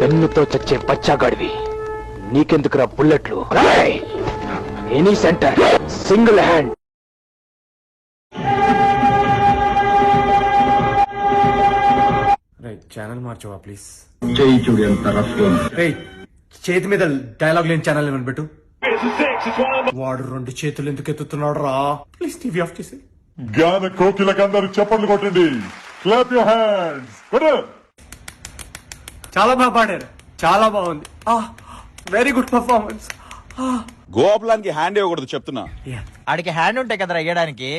పెన్నుతో చచ్చే బచ్చాగాడివి, నీకెందుకురా బుల్లెట్లు? Any centre single hand. Channel మార్చవా ప్లీజ్? చేయి చూడు ఎంత రఫ్గా చేతి మీద డైలాగ్ లేని ఛానల్ ఏమని పెట్టు. వాడు 2 చేతులు ఎందుకు ఎత్తుతున్నాడు రా? ప్లీజ్ టీవీ ఆఫ్ చేసి. జ్ఞాన కోకిలకు అందరూ చప్పట్లు కొట్టండి. Clap your hands. చాలా బాగా పాడారు, చాలా బాగుంది. Very good performance. గోపాలానికి హ్యాండ్ ఇవ్వకూడదు చెప్తున్నా. ఆడికి హ్యాండ్ ఉంటాయి కదరా ఇయ్యడానికి.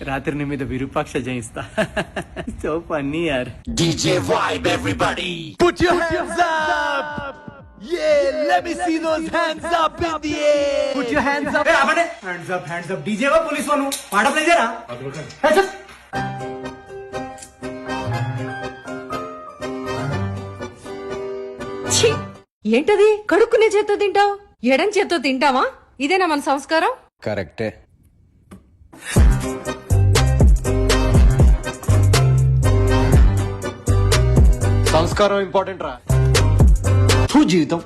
రాత్రి నీ మీద విరూపాక్ష జయిస్తా. సో ఫన్నీ యార్. DJ vibe everybody. Put your hands up. Yeah, let me see those hands up in the air. Put your hands up. Hands up, hands up. DJ వా పోలీస్ వాను పాట ప్లే చేయరా? ఛీ, ఏంటది? కడుక్కునే చేత్తో తింటావు, ఎడం చేత్తో తింటావా? ఇదేనా మన సంస్కారం? కరెక్టే. సంస్కారం ఇంపార్టెంట్ రా. జీవితం